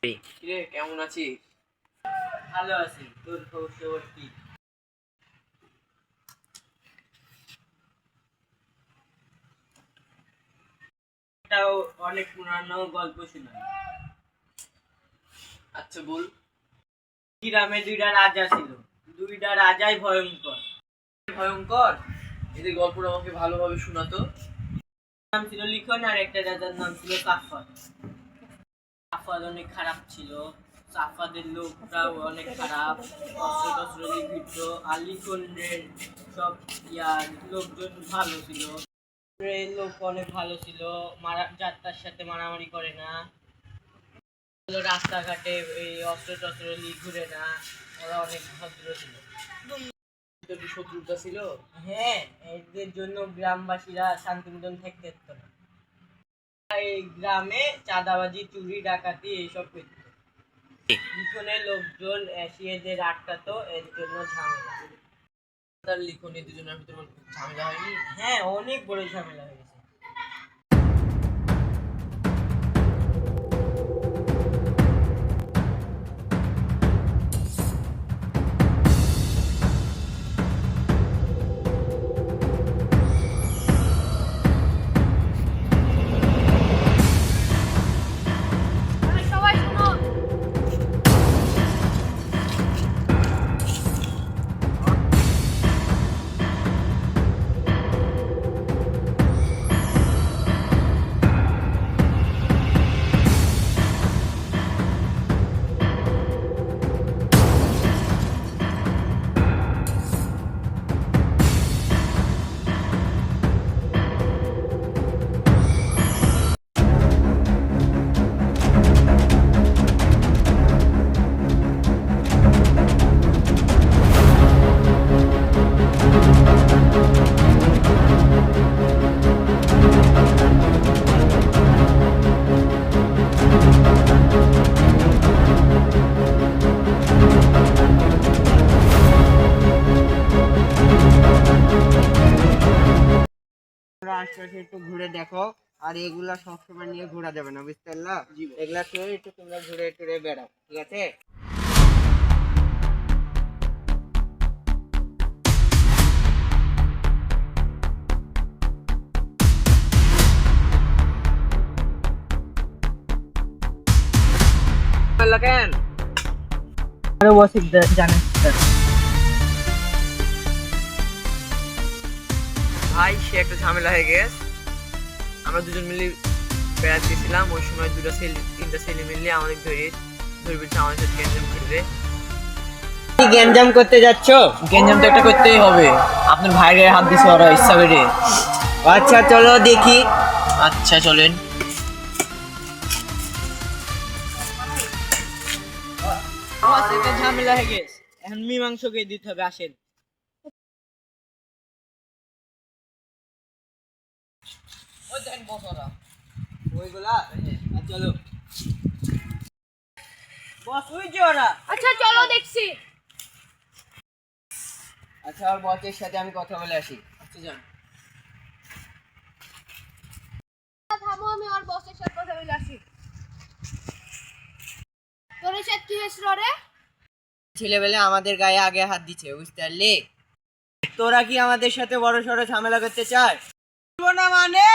কিরে কেমন আছিস? ভালো আছি, তোর খবর কি? এটাও অনেক পুরানো গল্প শুনাই। আচ্ছা বল। গ্রামে দুইটা রাজা ছিল, দুইটা রাজাই ভয়ঙ্কর। ভয়ঙ্কর? এদের গল্পটা আমাকে ভালোভাবে শোনাতো। নাম ছিল লিখন আর একটা রাজার নাম ছিল সাফাদ। সাফাদ অনেক খারাপ ছিল, সাফাদের লোকটাও অনেক খারাপ, অস্ত্র টস্ত্র লিখিত। আর লিখনের সব লোকজন ভালো ছিল, লোক অনেক ভালো ছিল, যাত্রার সাথে মারামারি করে না, রাস্তাঘাটে এই অস্ত্র টস্ত্র ঘুরে না, ওরা অনেক ভদ্র ছিল। তোর কি শত্রুতা ছিল? হ্যাঁ, এদের জন্য গ্রামবাসীরা শান্তিমতন থাকতে পারত না। এই গ্রামে চাঁদাবাজি, চুরি, ডাকাতি এইসব করত। লিখনের লোকজন এসে এদের আটকাতো, এর জন্য ঝামেলা। তার লিখনি দুজনের ভিতরে ঝামেলা হয়নি? হ্যাঁ, অনেক বড় ঝামেলা হয়ে গেছে। সবাই শোনো, আশপাশে একটু ঘুরে দেখো, আর এগুলা সবসময় নিয়ে ঘোরা যাবে না, বুঝতে পারলা? এগুলা তো একটু তোমরা ঘুরে টুরে বেড়াও, ঠিক আছে? কেন আরো বসে জানিস ভাই, সে একটা ঝামেলা হয়ে গেছে। আমরা দুজন মিলে বেড়াতেছিলাম, ওই সময় তিনটা ছেলে মিলে আমাদের ধরে বলছে আমাদের সাথে গ্যাঞ্জাম করবে। গ্যাঞ্জাম করতে যাচ্ছ? গ্যাঞ্জাম তো একটা করতেই হবে, আপনার ভাইয়ের গায়ে হাত দিছে ওরা ইচ্ছা করে। আচ্ছা চলো দেখি। আচ্ছা চলেন। একটা ঝামেলা হয়ে গেছে, এখন মীমাংসকে দিতে হবে, আসেন। ওই দেখেন বস ওরা। ওইগুলা চলো বস, ওই যে ওরা। আচ্ছা চলো দেখছি। আচ্ছা, আর বসের সাথে আমি কথা বলে আসি। আচ্ছা যান। থামো, আমি আর বসের সাথে কথা বলে আসি। তোর সাথে কি হয়েছিল রে? ছেলেবেলে আমাদের গায়ে আগে হাত দিচ্ছে, বুঝতে পারলি? তোরা কি আমাদের সাথে বড় সড়ো ঝামেলা করতে চাস? না মানে